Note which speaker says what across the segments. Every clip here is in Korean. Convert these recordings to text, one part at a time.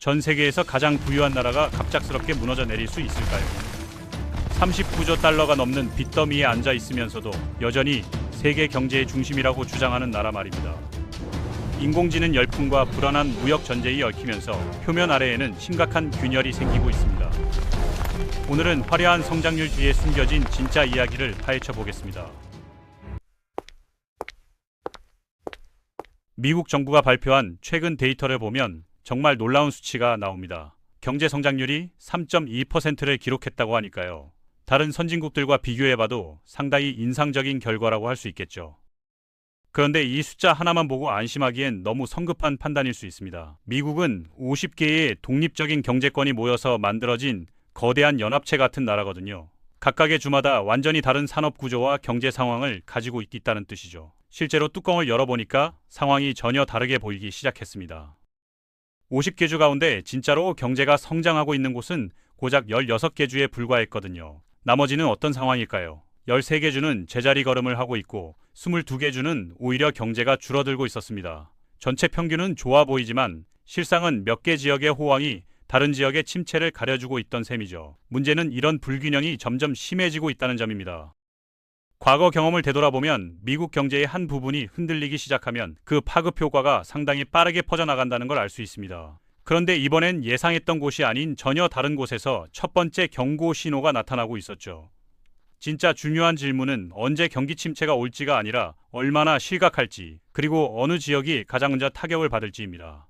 Speaker 1: 전 세계에서 가장 부유한 나라가 갑작스럽게 무너져 내릴 수 있을까요? 39조 달러가 넘는 빚더미에 앉아 있으면서도 여전히 세계 경제의 중심이라고 주장하는 나라 말입니다. 인공지능 열풍과 불안한 무역 전쟁이 얽히면서 표면 아래에는 심각한 균열이 생기고 있습니다. 오늘은 화려한 성장률 뒤에 숨겨진 진짜 이야기를 파헤쳐 보겠습니다. 미국 정부가 발표한 최근 데이터를 보면 정말 놀라운 수치가 나옵니다. 경제 성장률이 3.2%를 기록했다고 하니까요. 다른 선진국들과 비교해봐도 상당히 인상적인 결과라고 할 수 있겠죠. 그런데 이 숫자 하나만 보고 안심하기엔 너무 성급한 판단일 수 있습니다. 미국은 50개의 독립적인 경제권이 모여서 만들어진 거대한 연합체 같은 나라거든요. 각각의 주마다 완전히 다른 산업 구조와 경제 상황을 가지고 있다는 뜻이죠. 실제로 뚜껑을 열어보니까 상황이 전혀 다르게 보이기 시작했습니다. 50개 주 가운데 진짜로 경제가 성장하고 있는 곳은 고작 16개 주에 불과했거든요. 나머지는 어떤 상황일까요? 13개 주는 제자리 걸음을 하고 있고 22개 주는 오히려 경제가 줄어들고 있었습니다. 전체 평균은 좋아 보이지만 실상은 몇 개 지역의 호황이 다른 지역의 침체를 가려주고 있던 셈이죠. 문제는 이런 불균형이 점점 심해지고 있다는 점입니다. 과거 경험을 되돌아보면 미국 경제의 한 부분이 흔들리기 시작하면 그 파급 효과가 상당히 빠르게 퍼져나간다는 걸 알 수 있습니다. 그런데 이번엔 예상했던 곳이 아닌 전혀 다른 곳에서 첫 번째 경고 신호가 나타나고 있었죠. 진짜 중요한 질문은 언제 경기 침체가 올지가 아니라 얼마나 실각할지, 그리고 어느 지역이 가장 먼저 타격을 받을지입니다.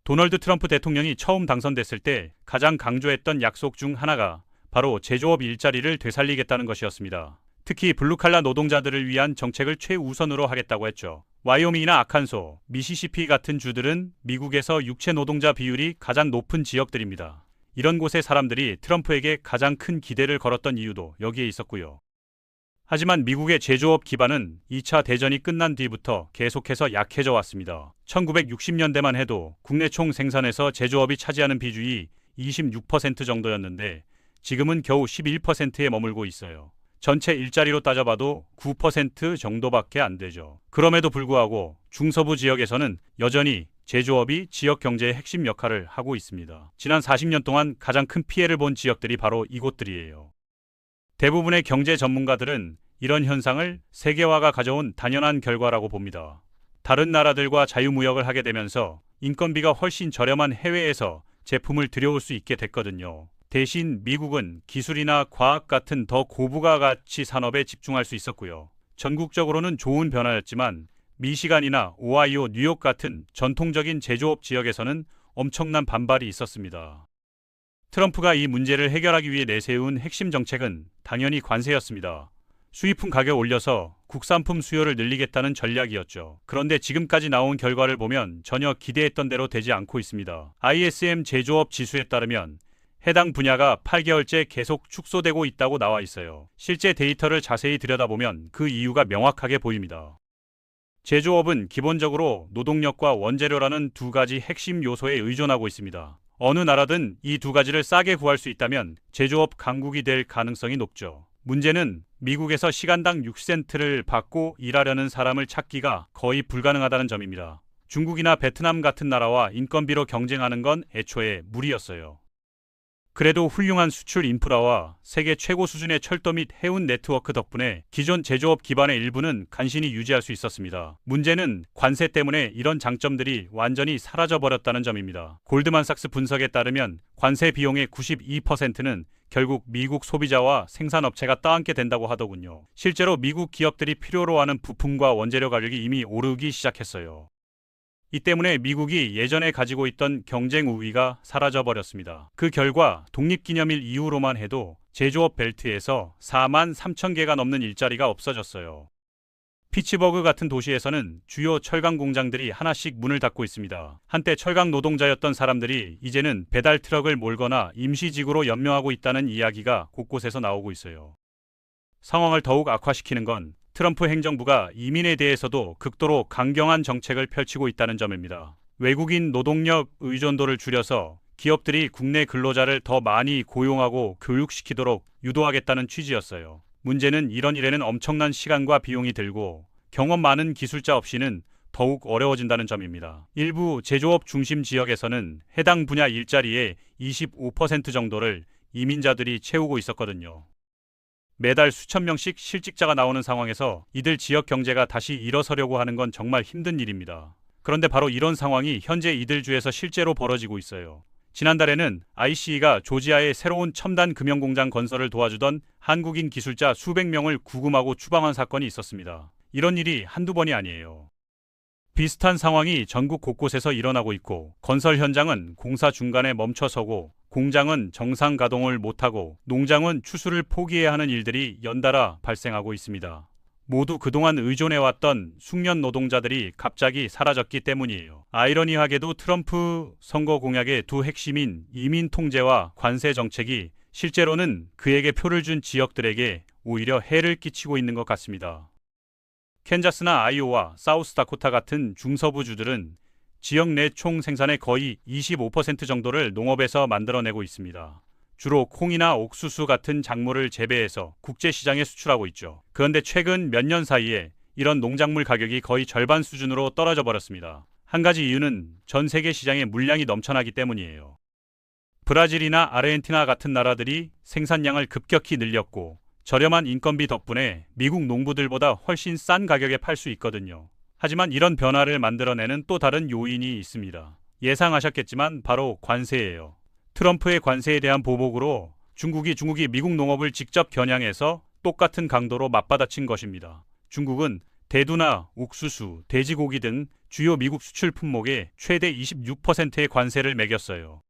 Speaker 1: 도널드 트럼프 대통령이 처음 당선됐을 때 가장 강조했던 약속 중 하나가 바로 제조업 일자리를 되살리겠다는 것이었습니다. 특히 블루칼라 노동자들을 위한 정책을 최우선으로 하겠다고 했죠. 와이오밍이나 아칸소, 미시시피 같은 주들은 미국에서 육체 노동자 비율이 가장 높은 지역들입니다. 이런 곳의 사람들이 트럼프에게 가장 큰 기대를 걸었던 이유도 여기에 있었고요. 하지만 미국의 제조업 기반은 2차 대전이 끝난 뒤부터 계속해서 약해져 왔습니다. 1960년대만 해도 국내 총 생산에서 제조업이 차지하는 비중이 26% 정도였는데 지금은 겨우 11%에 머물고 있어요. 전체 일자리로 따져봐도 9% 정도밖에 안 되죠. 그럼에도 불구하고 중서부 지역에서는 여전히 제조업이 지역 경제의 핵심 역할을 하고 있습니다. 지난 40년 동안 가장 큰 피해를 본 지역들이 바로 이곳들이에요. 대부분의 경제 전문가들은 이런 현상을 세계화가 가져온 당연한 결과라고 봅니다. 다른 나라들과 자유무역을 하게 되면서 인건비가 훨씬 저렴한 해외에서 제품을 들여올 수 있게 됐거든요. 대신 미국은 기술이나 과학 같은 더 고부가 가치 산업에 집중할 수 있었고요. 전국적으로는 좋은 변화였지만 미시간이나 오하이오, 뉴욕 같은 전통적인 제조업 지역에서는 엄청난 반발이 있었습니다. 트럼프가 이 문제를 해결하기 위해 내세운 핵심 정책은 당연히 관세였습니다. 수입품 가격 올려서 국산품 수요를 늘리겠다는 전략이었죠. 그런데 지금까지 나온 결과를 보면 전혀 기대했던 대로 되지 않고 있습니다. ISM 제조업 지수에 따르면 해당 분야가 8개월째 계속 축소되고 있다고 나와 있어요. 실제 데이터를 자세히 들여다보면 그 이유가 명확하게 보입니다. 제조업은 기본적으로 노동력과 원재료라는 두 가지 핵심 요소에 의존하고 있습니다. 어느 나라든 이 두 가지를 싸게 구할 수 있다면 제조업 강국이 될 가능성이 높죠. 문제는 미국에서 시간당 6센트를 받고 일하려는 사람을 찾기가 거의 불가능하다는 점입니다. 중국이나 베트남 같은 나라와 인건비로 경쟁하는 건 애초에 무리였어요. 그래도 훌륭한 수출 인프라와 세계 최고 수준의 철도 및 해운 네트워크 덕분에 기존 제조업 기반의 일부는 간신히 유지할 수 있었습니다. 문제는 관세 때문에 이런 장점들이 완전히 사라져버렸다는 점입니다. 골드만삭스 분석에 따르면 관세 비용의 92%는 결국 미국 소비자와 생산업체가 떠안게 된다고 하더군요. 실제로 미국 기업들이 필요로 하는 부품과 원재료 가격이 이미 오르기 시작했어요. 이 때문에 미국이 예전에 가지고 있던 경쟁 우위가 사라져버렸습니다. 그 결과 독립기념일 이후로만 해도 제조업 벨트에서 4만 3천 개가 넘는 일자리가 없어졌어요. 피츠버그 같은 도시에서는 주요 철강 공장들이 하나씩 문을 닫고 있습니다. 한때 철강 노동자였던 사람들이 이제는 배달 트럭을 몰거나 임시직으로 연명하고 있다는 이야기가 곳곳에서 나오고 있어요. 상황을 더욱 악화시키는 건 트럼프 행정부가 이민에 대해서도 극도로 강경한 정책을 펼치고 있다는 점입니다. 외국인 노동력 의존도를 줄여서 기업들이 국내 근로자를 더 많이 고용하고 교육시키도록 유도하겠다는 취지였어요. 문제는 이런 일에는 엄청난 시간과 비용이 들고 경험 많은 기술자 없이는 더욱 어려워진다는 점입니다. 일부 제조업 중심 지역에서는 해당 분야 일자리의 25% 정도를 이민자들이 채우고 있었거든요. 매달 수천 명씩 실직자가 나오는 상황에서 이들 지역 경제가 다시 일어서려고 하는 건 정말 힘든 일입니다. 그런데 바로 이런 상황이 현재 이들 주에서 실제로 벌어지고 있어요. 지난달에는 ICE가 조지아의 새로운 첨단 금형공장 건설을 도와주던 한국인 기술자 수백 명을 구금하고 추방한 사건이 있었습니다. 이런 일이 한두 번이 아니에요. 비슷한 상황이 전국 곳곳에서 일어나고 있고, 건설 현장은 공사 중간에 멈춰서고, 공장은 정상 가동을 못하고, 농장은 추수를 포기해야 하는 일들이 연달아 발생하고 있습니다. 모두 그동안 의존해왔던 숙련 노동자들이 갑자기 사라졌기 때문이에요. 아이러니하게도 트럼프 선거 공약의 두 핵심인 이민 통제와 관세 정책이 실제로는 그에게 표를 준 지역들에게 오히려 해를 끼치고 있는 것 같습니다. 캔자스나 아이오와 사우스다코타 같은 중서부주들은 지역 내 총 생산의 거의 25% 정도를 농업에서 만들어내고 있습니다. 주로 콩이나 옥수수 같은 작물을 재배해서 국제시장에 수출하고 있죠. 그런데 최근 몇 년 사이에 이런 농작물 가격이 거의 절반 수준으로 떨어져 버렸습니다. 한 가지 이유는 전 세계 시장에 물량이 넘쳐나기 때문이에요. 브라질이나 아르헨티나 같은 나라들이 생산량을 급격히 늘렸고, 저렴한 인건비 덕분에 미국 농부들보다 훨씬 싼 가격에 팔 수 있거든요. 하지만 이런 변화를 만들어내는 또 다른 요인이 있습니다. 예상하셨겠지만 바로 관세예요. 트럼프의 관세에 대한 보복으로 중국이 미국 농업을 직접 겨냥해서 똑같은 강도로 맞받아친 것입니다. 중국은 대두나 옥수수, 돼지고기 등 주요 미국 수출 품목에 최대 26%의 관세를 매겼어요.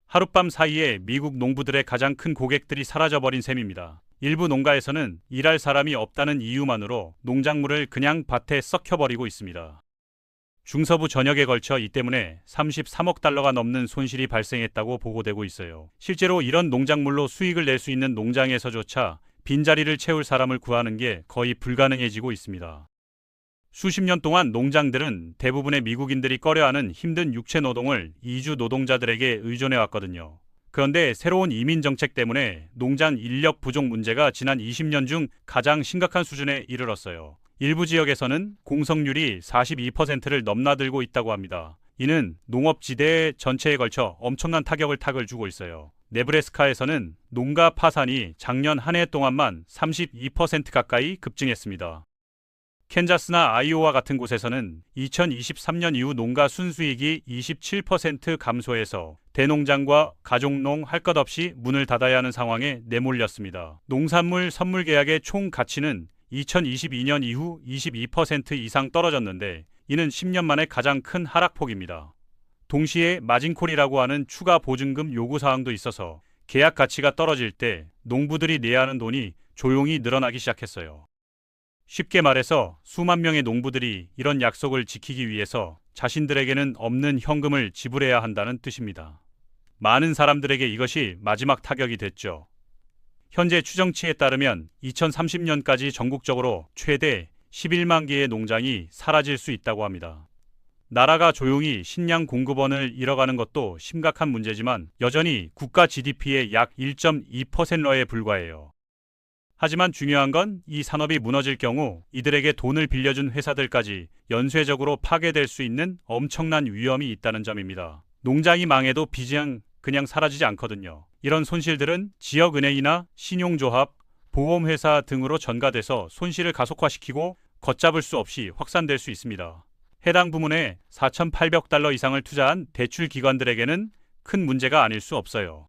Speaker 1: 하룻밤 사이에 미국 농부들의 가장 큰 고객들이 사라져버린 셈입니다. 일부 농가에서는 일할 사람이 없다는 이유만으로 농작물을 그냥 밭에 썩혀버리고 있습니다. 중서부 전역에 걸쳐 이 때문에 33억 달러가 넘는 손실이 발생했다고 보고되고 있어요. 실제로 이런 농작물로 수익을 낼 수 있는 농장에서조차 빈자리를 채울 사람을 구하는 게 거의 불가능해지고 있습니다. 수십 년 동안 농장들은 대부분의 미국인들이 꺼려하는 힘든 육체 노동을 이주 노동자들에게 의존해왔거든요. 그런데 새로운 이민 정책 때문에 농장 인력 부족 문제가 지난 20년 중 가장 심각한 수준에 이르렀어요. 일부 지역에서는 공석률이 42%를 넘나들고 있다고 합니다. 이는 농업지대 전체에 걸쳐 엄청난 타격을 주고 있어요. 네브래스카에서는 농가 파산이 작년 한 해 동안만 32% 가까이 급증했습니다. 캔자스나 아이오와 같은 곳에서는 2023년 이후 농가 순수익이 27% 감소해서 대농장과 가족농 할 것 없이 문을 닫아야 하는 상황에 내몰렸습니다. 농산물 선물 계약의 총 가치는 2022년 이후 22% 이상 떨어졌는데, 이는 10년 만에 가장 큰 하락폭입니다. 동시에 마진콜이라고 하는 추가 보증금 요구 사항도 있어서 계약 가치가 떨어질 때 농부들이 내야 하는 돈이 조용히 늘어나기 시작했어요. 쉽게 말해서 수만 명의 농부들이 이런 약속을 지키기 위해서 자신들에게는 없는 현금을 지불해야 한다는 뜻입니다. 많은 사람들에게 이것이 마지막 타격이 됐죠. 현재 추정치에 따르면 2030년까지 전국적으로 최대 11만 개의 농장이 사라질 수 있다고 합니다. 나라가 조용히 식량 공급원을 잃어가는 것도 심각한 문제지만 여전히 국가 GDP의 약 1.2%에 불과해요. 하지만 중요한 건 이 산업이 무너질 경우 이들에게 돈을 빌려준 회사들까지 연쇄적으로 파괴될 수 있는 엄청난 위험이 있다는 점입니다. 농장이 망해도 빚은 그냥 사라지지 않거든요. 이런 손실들은 지역은행이나 신용조합, 보험회사 등으로 전가돼서 손실을 가속화시키고 걷잡을 수 없이 확산될 수 있습니다. 해당 부문에 4,800달러 이상을 투자한 대출 기관들에게는 큰 문제가 아닐 수 없어요.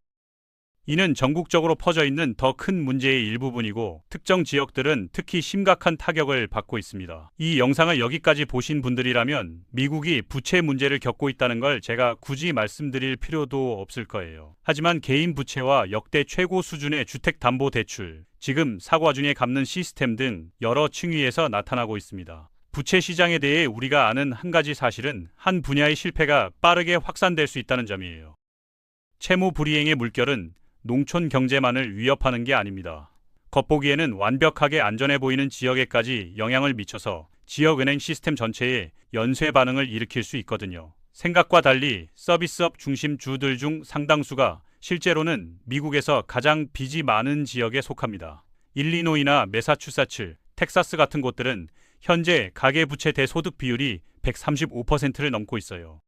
Speaker 1: 이는 전국적으로 퍼져 있는 더 큰 문제의 일부분이고, 특정 지역들은 특히 심각한 타격을 받고 있습니다. 이 영상을 여기까지 보신 분들이라면 미국이 부채 문제를 겪고 있다는 걸 제가 굳이 말씀드릴 필요도 없을 거예요. 하지만 개인 부채와 역대 최고 수준의 주택담보대출, 지금 사과 중에 갚는 시스템 등 여러 층위에서 나타나고 있습니다. 부채 시장에 대해 우리가 아는 한 가지 사실은 한 분야의 실패가 빠르게 확산될 수 있다는 점이에요. 채무 불이행의 물결은 농촌 경제만을 위협하는 게 아닙니다. 겉보기에는 완벽하게 안전해 보이는 지역에까지 영향을 미쳐서 지역은행 시스템 전체에 연쇄 반응을 일으킬 수 있거든요. 생각과 달리 서비스업 중심 주들 중 상당수가 실제로는 미국에서 가장 빚이 많은 지역에 속합니다. 일리노이나 매사추세츠, 텍사스 같은 곳들은 현재 가계부채 대소득 비율이 135%를 넘고 있어요.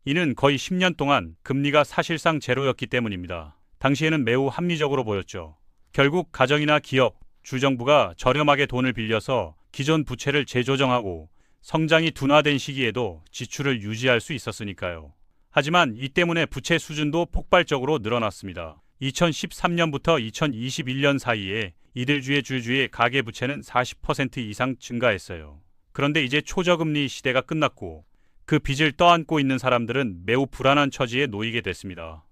Speaker 1: 이는 거의 10년 동안 금리가 사실상 제로였기 때문입니다. 당시에는 매우 합리적으로 보였죠. 결국 가정이나 기업, 주정부가 저렴하게 돈을 빌려서 기존 부채를 재조정하고 성장이 둔화된 시기에도 지출을 유지할 수 있었으니까요. 하지만 이 때문에 부채 수준도 폭발적으로 늘어났습니다. 2013년부터 2021년 사이에 이들주의 주주의 가계부채는 40% 이상 증가했어요. 그런데 이제 초저금리 시대가 끝났고 그 빚을 떠안고 있는 사람들은 매우 불안한 처지에 놓이게 됐습니다.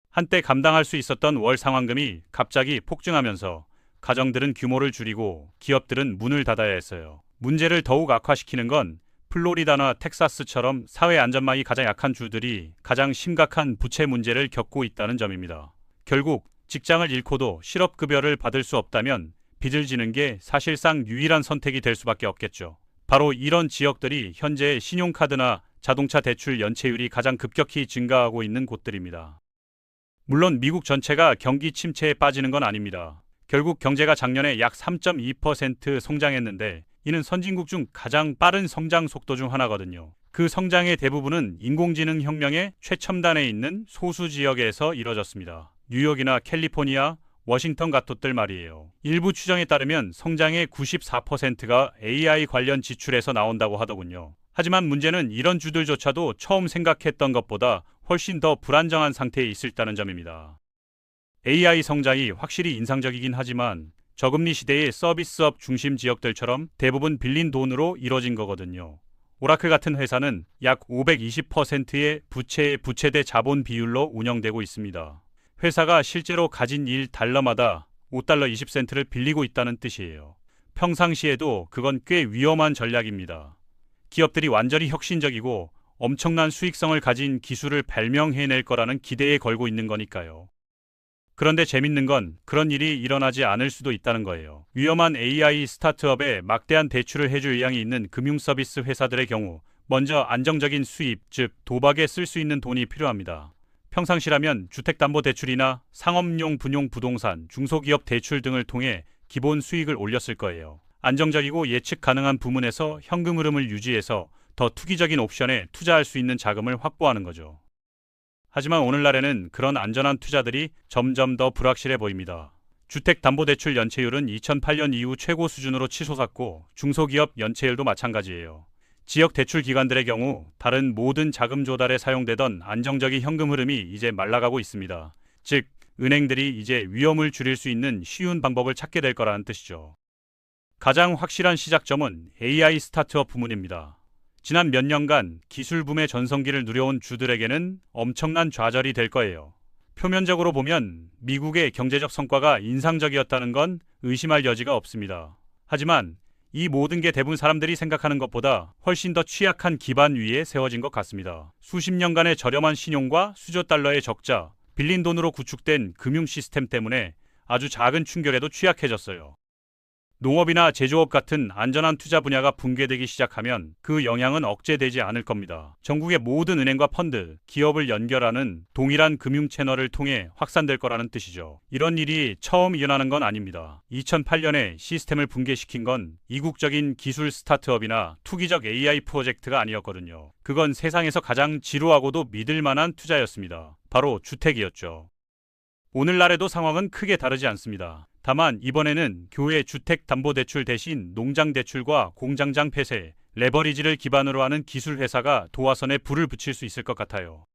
Speaker 1: 한때 감당할 수 있었던 월 상환금이 갑자기 폭증하면서 가정들은 규모를 줄이고 기업들은 문을 닫아야 했어요. 문제를 더욱 악화시키는 건 플로리다나 텍사스처럼 사회 안전망이 가장 약한 주들이 가장 심각한 부채 문제를 겪고 있다는 점입니다. 결국 직장을 잃고도 실업급여를 받을 수 없다면 빚을 지는 게 사실상 유일한 선택이 될 수밖에 없겠죠. 바로 이런 지역들이 현재 신용카드나 자동차 대출 연체율이 가장 급격히 증가하고 있는 곳들입니다. 물론 미국 전체가 경기 침체에 빠지는 건 아닙니다. 결국 경제가 작년에 약 3.2% 성장했는데 이는 선진국 중 가장 빠른 성장 속도 중 하나거든요. 그 성장의 대부분은 인공지능 혁명의 최첨단에 있는 소수 지역에서 이뤄졌습니다. 뉴욕이나 캘리포니아, 워싱턴 같은 곳들 말이에요. 일부 추정에 따르면 성장의 94%가 AI 관련 지출에서 나온다고 하더군요. 하지만 문제는 이런 주들조차도 처음 생각했던 것보다 훨씬 더 불안정한 상태에 있다는 점입니다. AI 성장이 확실히 인상적이긴 하지만 저금리 시대의 서비스업 중심 지역들처럼 대부분 빌린 돈으로 이뤄진 거거든요. 오라클 같은 회사는 약 520%의 부채 대 자본 비율로 운영되고 있습니다. 회사가 실제로 가진 1달러마다 5달러 20센트를 빌리고 있다는 뜻이에요. 평상시에도 그건 꽤 위험한 전략입니다. 기업들이 완전히 혁신적이고 엄청난 수익성을 가진 기술을 발명해낼 거라는 기대에 걸고 있는 거니까요. 그런데 재밌는 건 그런 일이 일어나지 않을 수도 있다는 거예요. 위험한 AI 스타트업에 막대한 대출을 해줄 의향이 있는 금융서비스 회사들의 경우 먼저 안정적인 수입, 즉 도박에 쓸 수 있는 돈이 필요합니다. 평상시라면 주택담보대출이나 상업용 분용 부동산, 중소기업 대출 등을 통해 기본 수익을 올렸을 거예요. 안정적이고 예측 가능한 부문에서 현금 흐름을 유지해서 더 투기적인 옵션에 투자할 수 있는 자금을 확보하는 거죠. 하지만 오늘날에는 그런 안전한 투자들이 점점 더 불확실해 보입니다. 주택담보대출 연체율은 2008년 이후 최고 수준으로 치솟았고 중소기업 연체율도 마찬가지예요. 지역 대출 기관들의 경우 다른 모든 자금 조달에 사용되던 안정적인 현금 흐름이 이제 말라가고 있습니다. 즉, 은행들이 이제 위험을 줄일 수 있는 쉬운 방법을 찾게 될 거라는 뜻이죠. 가장 확실한 시작점은 AI 스타트업 부문입니다. 지난 몇 년간 기술 붐의 전성기를 누려온 주들에게는 엄청난 좌절이 될 거예요. 표면적으로 보면 미국의 경제적 성과가 인상적이었다는 건 의심할 여지가 없습니다. 하지만 이 모든 게 대부분 사람들이 생각하는 것보다 훨씬 더 취약한 기반 위에 세워진 것 같습니다. 수십 년간의 저렴한 신용과 수조 달러의 적자, 빌린 돈으로 구축된 금융 시스템 때문에 아주 작은 충격에도 취약해졌어요. 농업이나 제조업 같은 안전한 투자 분야가 붕괴되기 시작하면 그 영향은 억제되지 않을 겁니다. 전국의 모든 은행과 펀드, 기업을 연결하는 동일한 금융 채널을 통해 확산될 거라는 뜻이죠. 이런 일이 처음 일어나는 건 아닙니다. 2008년에 시스템을 붕괴시킨 건 이국적인 기술 스타트업이나 투기적 AI 프로젝트가 아니었거든요. 그건 세상에서 가장 지루하고도 믿을 만한 투자였습니다. 바로 주택이었죠. 오늘날에도 상황은 크게 다르지 않습니다. 다만 이번에는 교외 주택담보대출 대신 농장대출과 공장장 폐쇄, 레버리지를 기반으로 하는 기술회사가 도화선에 불을 붙일 수 있을 것 같아요.